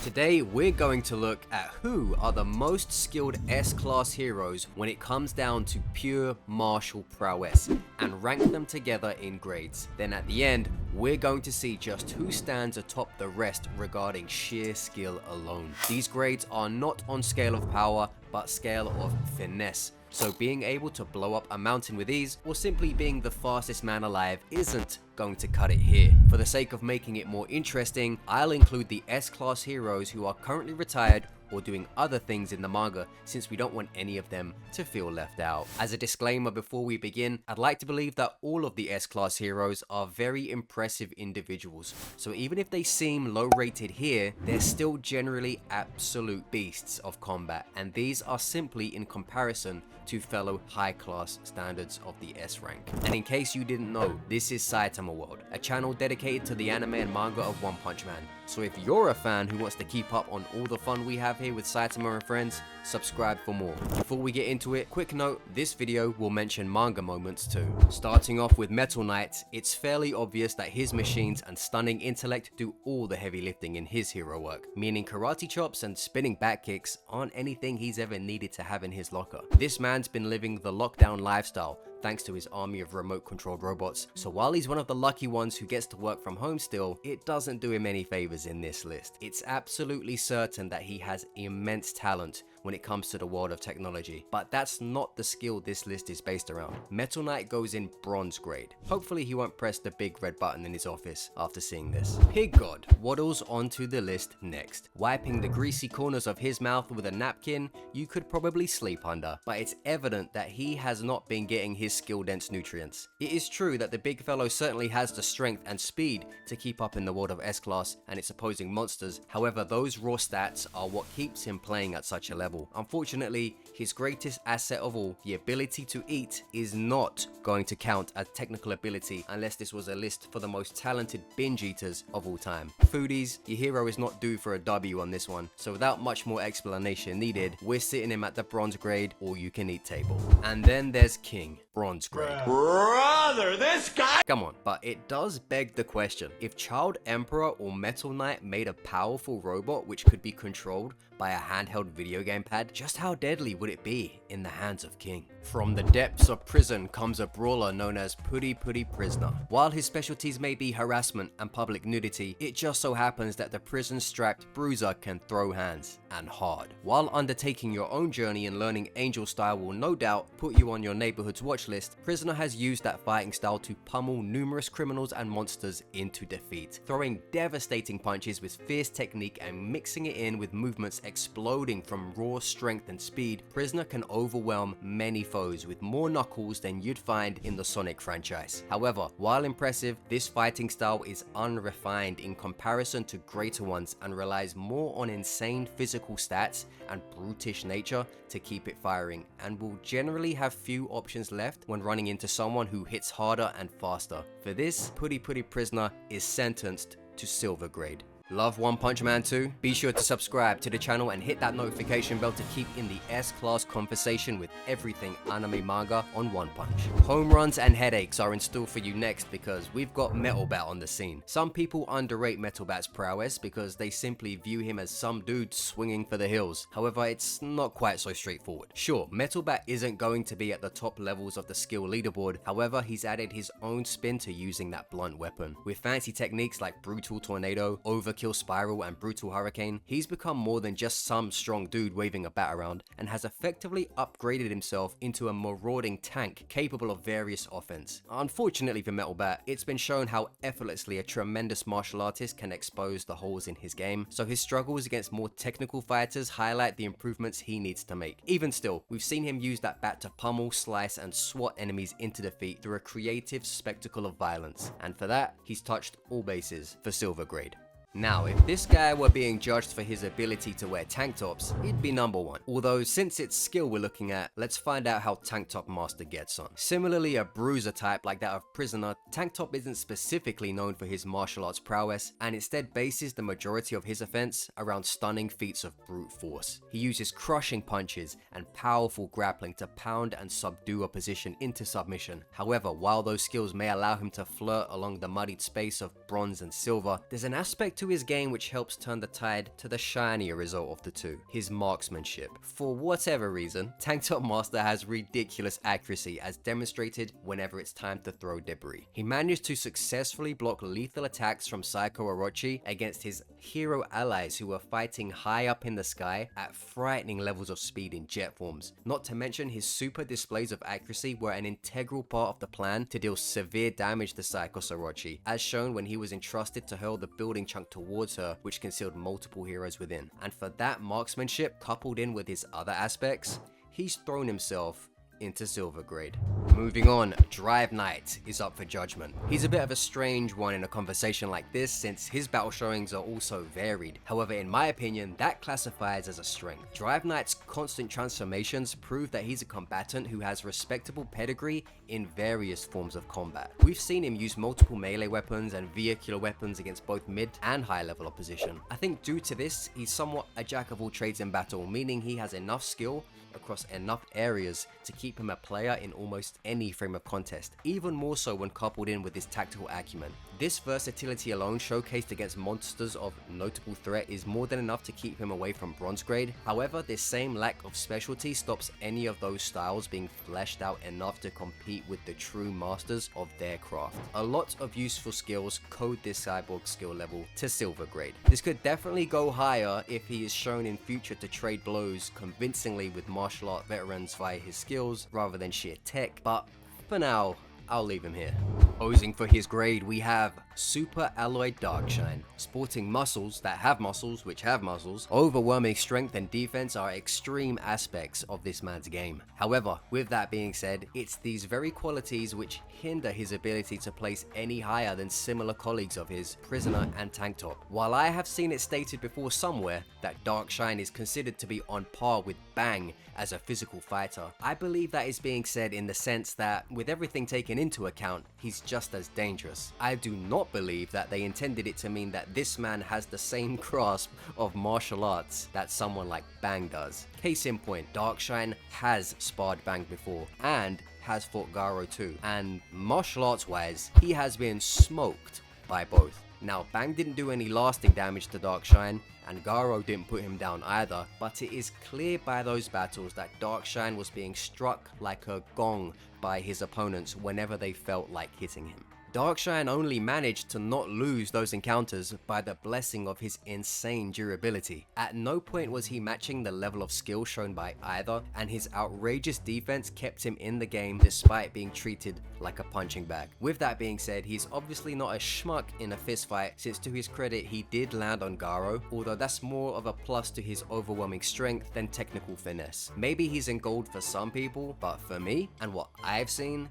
Today we're going to look at who are the most skilled S-class heroes when it comes down to pure martial prowess, and rank them together in grades. Then at the end, we're going to see just who stands atop the rest regarding sheer skill alone. These grades are not on scale of power, but scale of finesse. So being able to blow up a mountain with ease, or simply being the fastest man alive, isn't going to cut it here. For the sake of making it more interesting, I'll include the S-class heroes who are currently retired or doing other things in the manga, since we don't want any of them to feel left out. As a disclaimer before we begin, I'd like to believe that all of the S-class heroes are very impressive individuals, so even if they seem low rated here, they're still generally absolute beasts of combat, and these are simply in comparison to fellow high class standards of the S rank. And in case you didn't know, this is Saitama World, a channel dedicated to the anime and manga of One Punch Man. So if you're a fan who wants to keep up on all the fun we have here with Saitama and friends, subscribe for more. Before we get into it, quick note, this video will mention manga moments too. Starting off with Metal Knight, it's fairly obvious that his machines and stunning intellect do all the heavy lifting in his hero work, meaning karate chops and spinning back kicks aren't anything he's ever needed to have in his locker. This man's been living the lockdown lifestyle thanks to his army of remote controlled robots, so while he's one of the lucky ones who gets to work from home still, it doesn't do him any favors in this list. It's absolutely certain that he has immense talent when it comes to the world of technology, but that's not the skill this list is based around. Metal Knight goes in bronze grade. Hopefully he won't press the big red button in his office after seeing this. Pig God waddles onto the list next. Wiping the greasy corners of his mouth with a napkin you could probably sleep under, but it's evident that he has not been getting his skill dense nutrients. It is true that the big fellow certainly has the strength and speed to keep up in the world of S-class and its opposing monsters, however those raw stats are what keeps him playing at such a level. Unfortunately, his greatest asset of all, the ability to eat, is not going to count as technical ability unless this was a list for the most talented binge eaters of all time. Foodies, your hero is not due for a W on this one, so without much more explanation needed, we're sitting him at the bronze grade all you can eat table. And then there's King, bronze grade. Brother, this guy! Come on, but it does beg the question, if Child Emperor or Metal Knight made a powerful robot which could be controlled by a handheld video game pad, just how deadly would it be in the hands of King? From the depths of prison comes a brawler known as Puri Prisoner. While his specialties may be harassment and public nudity, it just so happens that the prison-strapped bruiser can throw hands, and hard. While undertaking your own journey and learning Angel style will no doubt put you on your neighborhood's watch list, Prisoner has used that fighting style to pummel numerous criminals and monsters into defeat, throwing devastating punches with fierce technique and mixing it in with movements exploding from raw strength and speed. Prisoner can overwhelm many foes with more knuckles than you'd find in the Sonic franchise. However, while impressive, this fighting style is unrefined in comparison to greater ones and relies more on insane physical stats and brutish nature to keep it firing, and will generally have few options left when running into someone who hits harder and faster. For this, Puri Prisoner is sentenced to silver grade. Love One Punch Man too? Be sure to subscribe to the channel and hit that notification bell to keep in the S-class conversation with everything anime manga on One Punch. Home runs and headaches are in store for you next because we've got Metal Bat on the scene. Some people underrate Metal Bat's prowess because they simply view him as some dude swinging for the hills. However, it's not quite so straightforward. Sure, Metal Bat isn't going to be at the top levels of the skill leaderboard, however he's added his own spin to using that blunt weapon. With fancy techniques like Brutal Tornado, Overkill Spiral and Brutal Hurricane, he's become more than just some strong dude waving a bat around, and has effectively upgraded himself into a marauding tank capable of various offense. Unfortunately for Metal Bat, it's been shown how effortlessly a tremendous martial artist can expose the holes in his game, so his struggles against more technical fighters highlight the improvements he needs to make. Even still, we've seen him use that bat to pummel, slice and swat enemies into defeat through a creative spectacle of violence, and for that, he's touched all bases for silver grade. Now, if this guy were being judged for his ability to wear tank tops, he'd be number one. Although, since it's skill we're looking at, let's find out how Tanktop Master gets on. Similarly, a bruiser type like that of Prisoner, Tanktop isn't specifically known for his martial arts prowess, and instead bases the majority of his offense around stunning feats of brute force. He uses crushing punches and powerful grappling to pound and subdue opposition into submission. However, while those skills may allow him to flirt along the muddied space of bronze and silver, there's an aspect to his game which helps turn the tide to the shinier result of the two, his marksmanship. For whatever reason, Tanktop Master has ridiculous accuracy as demonstrated whenever it's time to throw debris. He managed to successfully block lethal attacks from Psycho Orochi against his hero allies who were fighting high up in the sky at frightening levels of speed in jet forms. Not to mention his super displays of accuracy were an integral part of the plan to deal severe damage to Psycho Orochi, as shown when he was entrusted to hurl the building chunk towards her, which concealed multiple heroes within. And for that marksmanship coupled in with his other aspects, he's thrown himself into silver grade. Moving on, Drive Knight is up for judgment. He's a bit of a strange one in a conversation like this since his battle showings are also varied. However, in my opinion, that classifies as a strength. Drive Knight's constant transformations prove that he's a combatant who has respectable pedigree in various forms of combat. We've seen him use multiple melee weapons and vehicular weapons against both mid and high level opposition. I think due to this, he's somewhat a jack of all trades in battle, meaning he has enough skill across enough areas to keep him a player in almost any frame of contest, even more so when coupled in with his tactical acumen. This versatility alone showcased against monsters of notable threat is more than enough to keep him away from bronze grade. However, this same lack of specialty stops any of those styles being fleshed out enough to compete with the true masters of their craft. A lot of useful skills code this cyborg skill level to silver grade. This could definitely go higher if he is shown in future to trade blows convincingly with martial art veterans via his skills rather than sheer tech, but for now, I'll leave him here. Posing for his grade, we have Superalloy Darkshine. Sporting muscles that have muscles which have muscles, overwhelming strength and defense are extreme aspects of this man's game. However, with that being said, it's these very qualities which hinder his ability to place any higher than similar colleagues of his, Prisoner and Tanktop. While I have seen it stated before somewhere that Darkshine is considered to be on par with Bang as a physical fighter, I believe that is being said in the sense that, with everything taken into account, he's just as dangerous. I do not believe that they intended it to mean that this man has the same grasp of martial arts that someone like Bang does. Case in point, Darkshine has sparred Bang before and has fought Garo too, and martial arts wise, he has been smoked by both. Now, Bang didn't do any lasting damage to Darkshine, and Garo didn't put him down either, but it is clear by those battles that Darkshine was being struck like a gong by his opponents whenever they felt like hitting him. Darkshine only managed to not lose those encounters by the blessing of his insane durability. At no point was he matching the level of skill shown by either, and his outrageous defense kept him in the game despite being treated like a punching bag. With that being said, he's obviously not a schmuck in a fistfight, since to his credit he did land on Garo, although that's more of a plus to his overwhelming strength than technical finesse. Maybe he's in gold for some people, but for me, and what I've seen,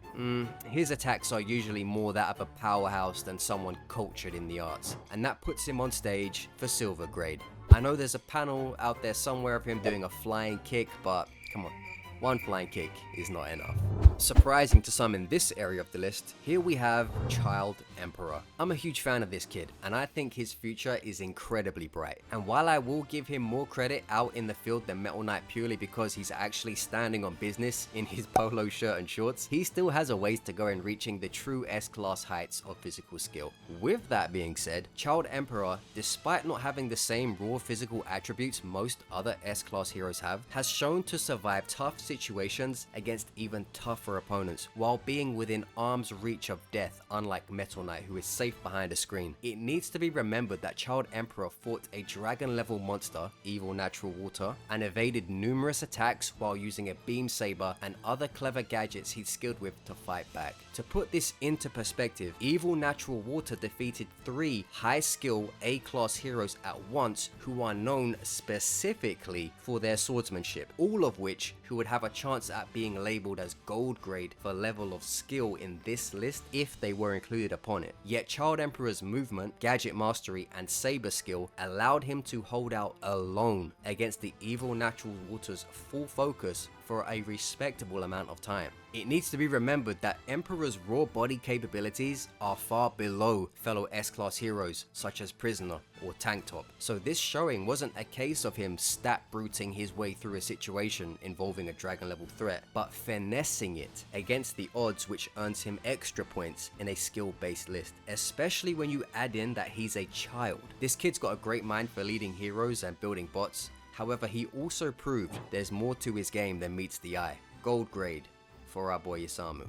his attacks are usually more that of a powerhouse than someone cultured in the arts, and that puts him on stage for silver grade. I know there's a panel out there somewhere of him doing a flying kick, but come on, one flying kick is not enough. Surprising to some in this area of the list, here we have Child Emperor. I'm a huge fan of this kid, and I think his future is incredibly bright. And while I will give him more credit out in the field than Metal Knight purely because he's actually standing on business in his polo shirt and shorts, he still has a ways to go in reaching the true S-class heights of physical skill. With that being said, Child Emperor, despite not having the same raw physical attributes most other S-class heroes have, has shown to survive tough situations against even tougher opponents while being within arm's reach of death, unlike Metal Knight, who is safe behind a screen. It needs to be remembered that Child Emperor fought a dragon level monster, Evil Natural Water, and evaded numerous attacks while using a beam saber and other clever gadgets he'd skilled with to fight back. To put this into perspective, Evil Natural Water defeated 3 high skill A-class heroes at once who are known specifically for their swordsmanship, all of which who would have a chance at being labeled as gold grade for level of skill in this list if they were included upon it. Yet Child Emperor's movement, gadget mastery, and saber skill allowed him to hold out alone against the Evil Natural Water's full focus for a respectable amount of time. It needs to be remembered that Emperor's raw body capabilities are far below fellow S-class heroes such as Prisoner or Tanktop, so this showing wasn't a case of him stat bruting his way through a situation involving a dragon level threat, but finessing it against the odds, which earns him extra points in a skill based list, especially when you add in that he's a child. This kid's got a great mind for leading heroes and building bots, however he also proved there's more to his game than meets the eye. Gold grade for our boy Isamu.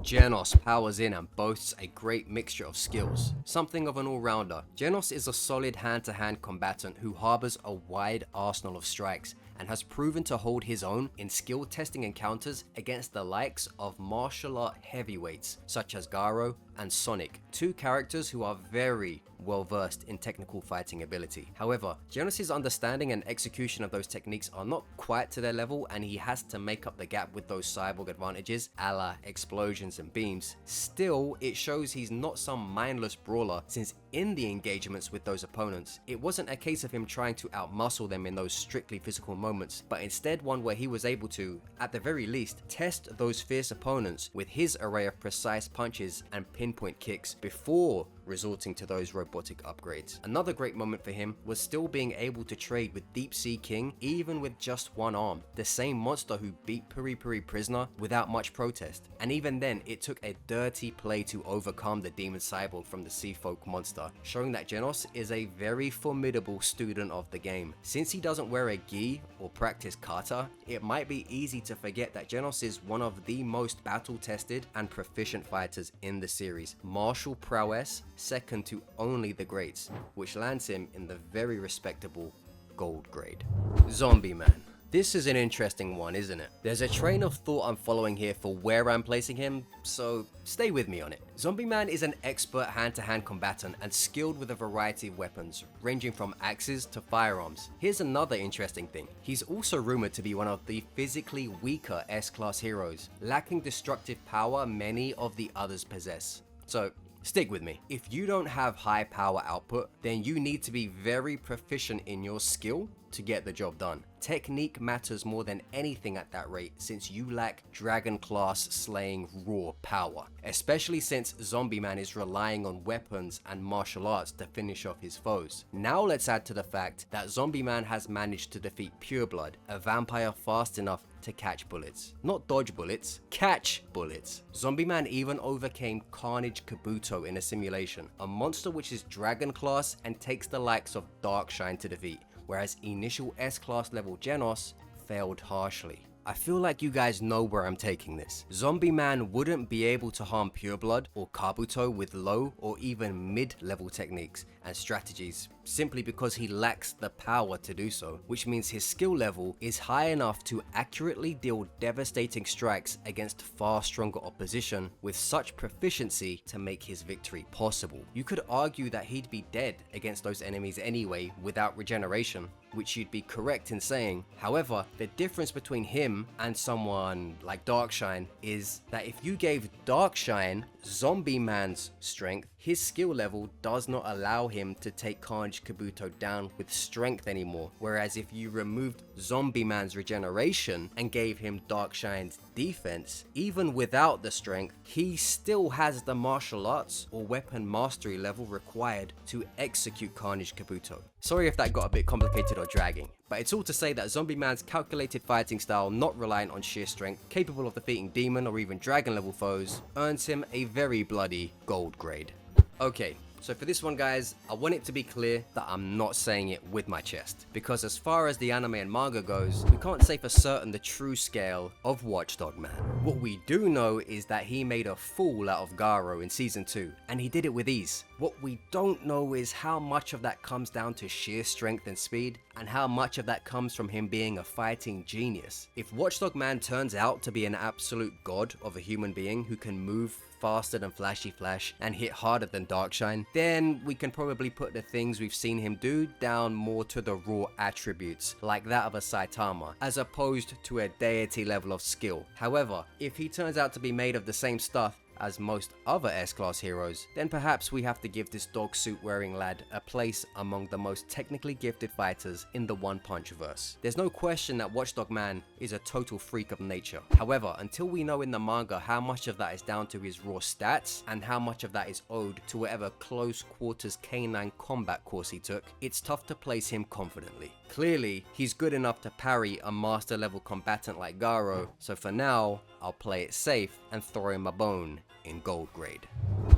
Genos powers in and boasts a great mixture of skills, something of an all-rounder. Genos is a solid hand-to-hand combatant who harbors a wide arsenal of strikes and has proven to hold his own in skill testing encounters against the likes of martial art heavyweights such as Garo and Sonic, two characters who are very well versed in technical fighting ability. However, Genos' understanding and execution of those techniques are not quite to their level, and he has to make up the gap with those cyborg advantages a la explosions and beams. Still, it shows he's not some mindless brawler, since in the engagements with those opponents, it wasn't a case of him trying to outmuscle them in those strictly physical moments, but instead one where he was able to, at the very least, test those fierce opponents with his array of precise punches and pinpoint kicks before resorting to those robotic upgrades. Another great moment for him was still being able to trade with Deep Sea King even with just one arm, the same monster who beat Puri Prisoner without much protest. And even then, it took a dirty play to overcome the demon cyborg from the Sea Folk monster, showing that Genos is a very formidable student of the game. Since he doesn't wear a gi or practice kata, it might be easy to forget that Genos is one of the most battle-tested and proficient fighters in the series. Martial prowess second to only the greats, which lands him in the very respectable gold grade. Zombieman. This is an interesting one, isn't it? There's a train of thought I'm following here for where I'm placing him, so stay with me on it. Zombieman is an expert hand-to-hand combatant and skilled with a variety of weapons, ranging from axes to firearms. Here's another interesting thing. He's also rumored to be one of the physically weaker S-class heroes, lacking destructive power many of the others possess. So stick with me. If you don't have high power output, then you need to be very proficient in your skill to get the job done. Technique matters more than anything at that rate, since you lack dragon class slaying raw power, especially since Zombieman is relying on weapons and martial arts to finish off his foes. Now let's add to the fact that Zombieman has managed to defeat Pureblood, a vampire fast enough to catch bullets. Not dodge bullets, catch bullets. Zombieman even overcame Carnage Kabuto in a simulation, a monster which is dragon class and takes the likes of Darkshine to defeat, whereas initial S-class level Genos failed harshly. I feel like you guys know where I'm taking this. Zombieman wouldn't be able to harm Pureblood or Kabuto with low or even mid-level techniques and strategies, simply because he lacks the power to do so, which means his skill level is high enough to accurately deal devastating strikes against far stronger opposition with such proficiency to make his victory possible. You could argue that he'd be dead against those enemies anyway without regeneration, which you'd be correct in saying. However, the difference between him and someone like Darkshine is that if you gave Darkshine Zombieman's strength, his skill level does not allow him to take Carnage Kabuto down with strength anymore, whereas if you removed Zombieman's regeneration and gave him Darkshine's defense, even without the strength, he still has the martial arts or weapon mastery level required to execute Carnage Kabuto. Sorry if that got a bit complicated or dragging, but it's all to say that Zombieman's calculated fighting style, not reliant on sheer strength, capable of defeating demon or even dragon level foes, earns him a very bloody gold grade. Okay, so for this one guys, I want it to be clear that I'm not saying it with my chest, because as far as the anime and manga goes, we can't say for certain the true scale of Watchdog Man. What we do know is that he made a fool out of Garo in season 2, and he did it with ease. What we don't know is how much of that comes down to sheer strength and speed, and how much of that comes from him being a fighting genius. If Watchdog Man turns out to be an absolute god of a human being who can move faster than Flashy Flash and hit harder than Darkshine, then we can probably put the things we've seen him do down more to the raw attributes, like that of a Saitama, as opposed to a deity level of skill. However, if he turns out to be made of the same stuff as most other S-Class heroes, then perhaps we have to give this dog suit wearing lad a place among the most technically gifted fighters in the One Punch verse. There's no question that Watchdog Man is a total freak of nature. However, until we know in the manga how much of that is down to his raw stats and how much of that is owed to whatever close quarters canine combat course he took, it's tough to place him confidently. Clearly, he's good enough to parry a master level combatant like Garo, so for now, I'll play it safe and throw him a bone in gold grade.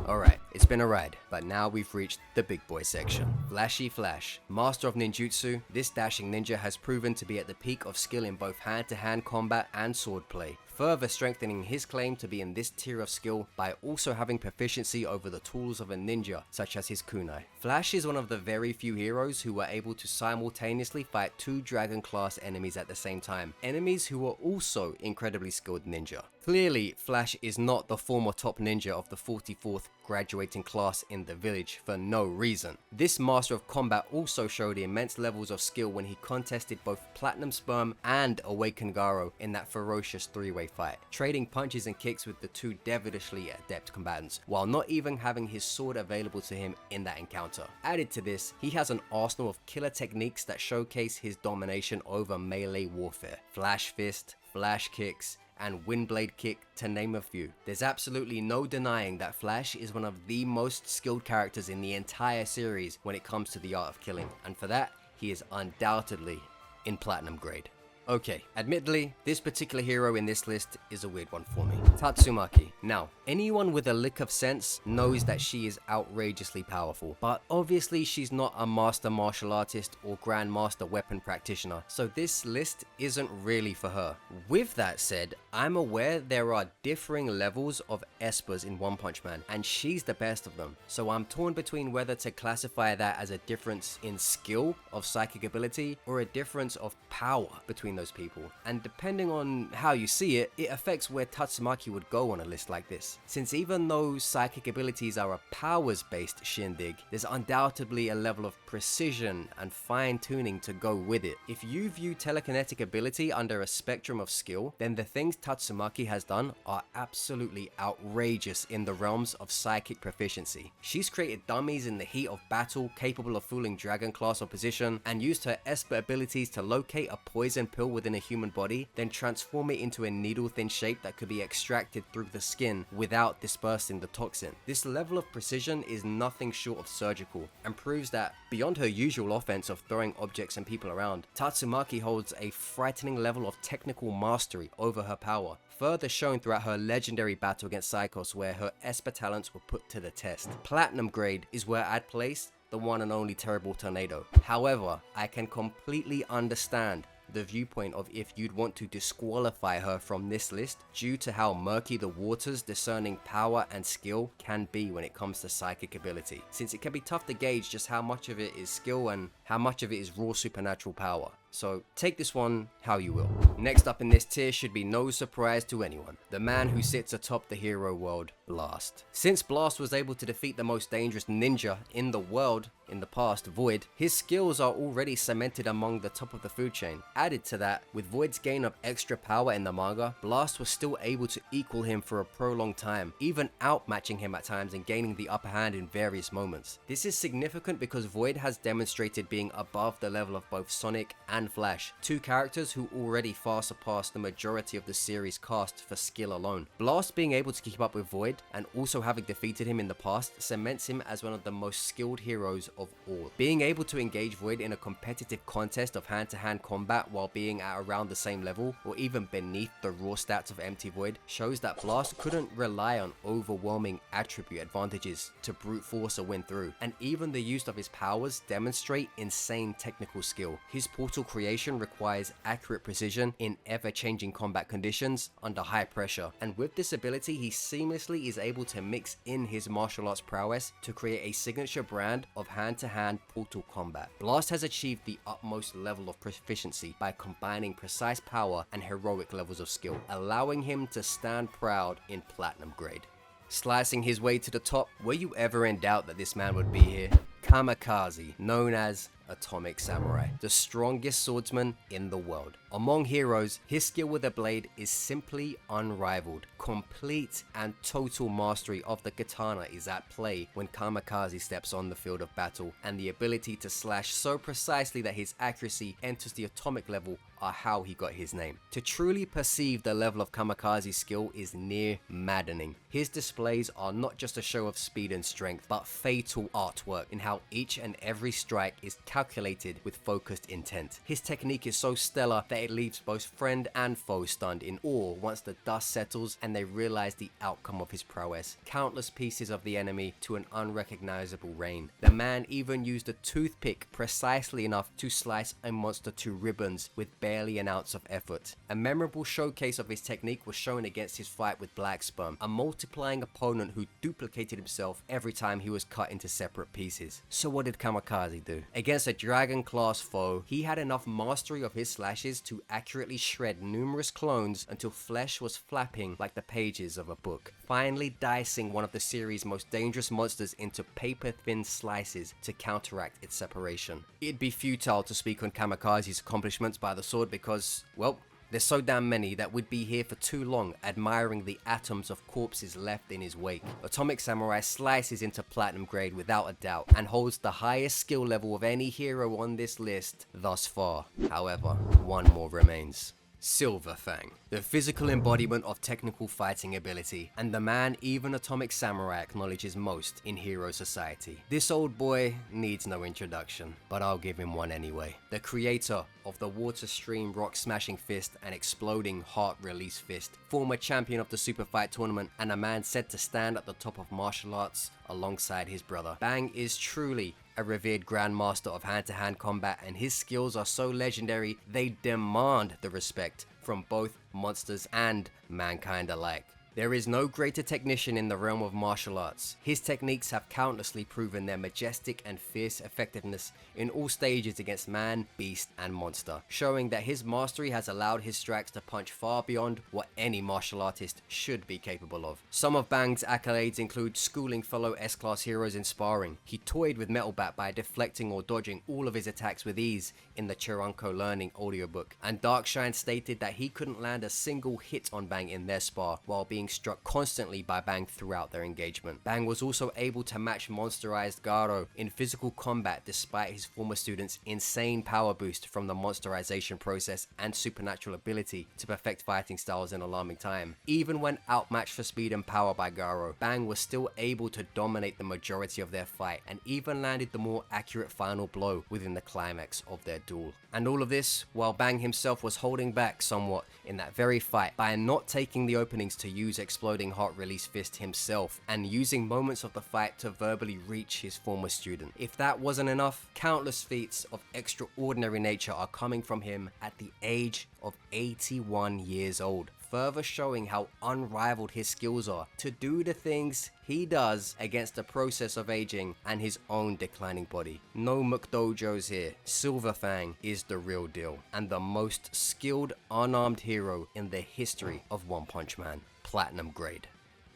Alright, it's been a ride, but now we've reached the big boy section. Flashy Flash. Master of ninjutsu, this dashing ninja has proven to be at the peak of skill in both hand-to-hand combat and swordplay, further strengthening his claim to be in this tier of skill by also having proficiency over the tools of a ninja, such as his kunai. Flash is one of the very few heroes who were able to simultaneously fight 2 dragon class enemies at the same time, enemies who were also incredibly skilled ninja. Clearly, Flash is not the former top ninja of the 44th graduating class in the village for no reason. This master of combat also showed immense levels of skill when he contested both Platinum Sperm and Awakened Garo in that ferocious 3-way fight, trading punches and kicks with the 2 devilishly adept combatants, while not even having his sword available to him in that encounter. Added to this, he has an arsenal of killer techniques that showcase his domination over melee warfare. Flash Fist, Flash Kicks, and Windblade Kick, to name a few. There's absolutely no denying that Flash is one of the most skilled characters in the entire series when it comes to the art of killing, and for that, he is undoubtedly in platinum grade. Okay, admittedly, this particular hero in this list is a weird one for me. Tatsumaki. Now, anyone with a lick of sense knows that she is outrageously powerful, but obviously she's not a master martial artist or grandmaster weapon practitioner, so this list isn't really for her. With that said, I'm aware there are differing levels of espers in One Punch Man, and she's the best of them, so I'm torn between whether to classify that as a difference in skill of psychic ability or a difference of power between those people, and depending on how you see it, it affects where Tatsumaki would go on a list like this. Since even though psychic abilities are a powers based shindig, there's undoubtedly a level of precision and fine tuning to go with it. If you view telekinetic ability under a spectrum of skill, then the things Tatsumaki has done are absolutely outrageous in the realms of psychic proficiency. She's created dummies in the heat of battle capable of fooling dragon class opposition, and used her esper abilities to locate a poison pill within a human body, then transform it into a needle thin shape that could be extracted through the skin without dispersing the toxin. This level of precision is nothing short of surgical, and proves that beyond her usual offense of throwing objects and people around, Tatsumaki holds a frightening level of technical mastery over her power, further shown throughout her legendary battle against Psychos where her esper talents were put to the test. Platinum grade is where I'd place the one and only Terrible Tornado. However, I can completely understand the viewpoint of if you'd want to disqualify her from this list due to how murky the waters discerning power and skill can be when it comes to psychic ability, since it can be tough to gauge just how much of it is skill and how much of it is raw supernatural power. So take this one how you will. Next up in this tier should be no surprise to anyone, the man who sits atop the hero world, Blast. Since Blast was able to defeat the most dangerous ninja in the world in the past, Void, his skills are already cemented among the top of the food chain. Added to that, with Void's gain of extra power in the manga, Blast was still able to equal him for a prolonged time, even outmatching him at times and gaining the upper hand in various moments. This is significant because Void has demonstrated being above the level of both Sonic and Flash, 2 characters who already far surpass the majority of the series cast for skill alone. Blast being able to keep up with Void and also having defeated him in the past cements him as one of the most skilled heroes of all. Being able to engage Void in a competitive contest of hand-to-hand combat while being at around the same level or even beneath the raw stats of Empty Void shows that Blast couldn't rely on overwhelming attribute advantages to brute force a win through, and even the use of his powers demonstrate insane technical skill. His portal creation requires accurate precision in ever-changing combat conditions under high pressure, and with this ability he seamlessly is able to mix in his martial arts prowess to create a signature brand of hand-to-hand portal combat. Blast has achieved the utmost level of proficiency by combining precise power and heroic levels of skill, allowing him to stand proud in platinum grade. Slicing his way to the top, were you ever in doubt that this man would be here? Kamikaze, known as Atomic Samurai, the strongest swordsman in the world. Among heroes, his skill with the blade is simply unrivaled. Complete and total mastery of the katana is at play when Kamikaze steps on the field of battle, and the ability to slash so precisely that his accuracy enters the atomic level are how he got his name. To truly perceive the level of Kamikaze's skill is near maddening. His displays are not just a show of speed and strength, but fatal artwork in how each and every strike is calculated with focused intent. His technique is so stellar that it leaves both friend and foe stunned in awe once the dust settles and they realize the outcome of his prowess. Countless pieces of the enemy to an unrecognizable rain. The man even used a toothpick precisely enough to slice a monster to ribbons with barely an ounce of effort. A memorable showcase of his technique was shown against his fight with Black Sperm, a multiplying opponent who duplicated himself every time he was cut into separate pieces. So what did Kamikaze do? Against a dragon class foe, he had enough mastery of his slashes to accurately shred numerous clones until flesh was flapping like the pages of a book, finally dicing one of the series' most dangerous monsters into paper-thin slices to counteract its separation. It'd be futile to speak on Kamikaze's accomplishments by the sword because, well, there's so damn many that we'd be here for too long admiring the atoms of corpses left in his wake. Atomic Samurai slices into platinum grade without a doubt and holds the highest skill level of any hero on this list thus far. However, one more remains. Silverfang, the physical embodiment of technical fighting ability, and the man even Atomic Samurai acknowledges most in hero society. This old boy needs no introduction, but I'll give him one anyway. The creator of the Water Stream Rock Smashing Fist and Exploding Heart Release Fist, former champion of the Super Fight Tournament, and a man said to stand at the top of martial arts alongside his brother. Bang is truly a revered grandmaster of hand-to-hand combat, and his skills are so legendary they demand the respect from both monsters and mankind alike. There is no greater technician in the realm of martial arts. His techniques have countlessly proven their majestic and fierce effectiveness in all stages against man, beast, and monster, showing that his mastery has allowed his strikes to punch far beyond what any martial artist should be capable of. Some of Bang's accolades include schooling fellow S-Class heroes in sparring. He toyed with Metal Bat by deflecting or dodging all of his attacks with ease in the Chiranko Learning audiobook, and Darkshine stated that he couldn't land a single hit on Bang in their spar while being struck constantly by Bang throughout their engagement. Bang was also able to match monsterized Garo in physical combat despite his former student's insane power boost from the monsterization process and supernatural ability to perfect fighting styles in alarming time. Even when outmatched for speed and power by Garo, Bang was still able to dominate the majority of their fight and even landed the more accurate final blow within the climax of their duel. And all of this while Bang himself was holding back somewhat in that very fight by not taking the openings to use Exploding Heart Release Fist himself and using moments of the fight to verbally reach his former student. If that wasn't enough, countless feats of extraordinary nature are coming from him at the age of 81 years old, further showing how unrivaled his skills are to do the things he does against the process of aging and his own declining body. No McDojos here. Silverfang is the real deal and the most skilled unarmed hero in the history of One Punch Man. Platinum grade.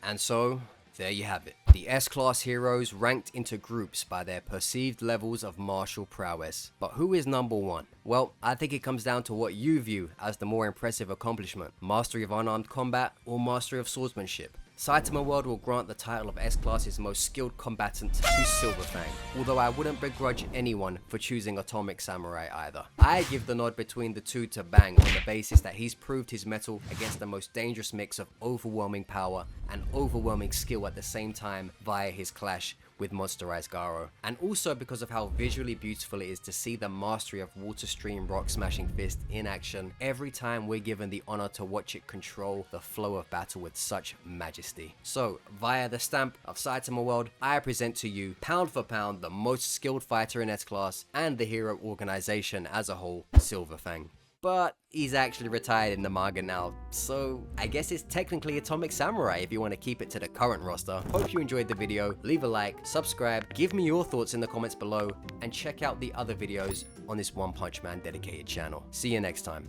And so, there you have it. The S-Class heroes ranked into groups by their perceived levels of martial prowess. But who is number one? Well, I think it comes down to what you view as the more impressive accomplishment. Mastery of unarmed combat or mastery of swordsmanship. Saitama World will grant the title of S-Class's most skilled combatant to Silverfang, although I wouldn't begrudge anyone for choosing Atomic Samurai either. I give the nod between the two to Bang on the basis that he's proved his mettle against the most dangerous mix of overwhelming power and overwhelming skill at the same time via his clash with monsterized Garo, and also because of how visually beautiful it is to see the mastery of Water Stream Rock Smashing Fist in action every time we're given the honor to watch it control the flow of battle with such majesty. So, via the stamp of Saitama World, I present to you, pound for pound, the most skilled fighter in S-Class and the hero organization as a whole, Silverfang. But he's actually retired in the manga now, so I guess it's technically Atomic Samurai if you want to keep it to the current roster. Hope you enjoyed the video, leave a like, subscribe, give me your thoughts in the comments below, and check out the other videos on this One Punch Man dedicated channel. See you next time.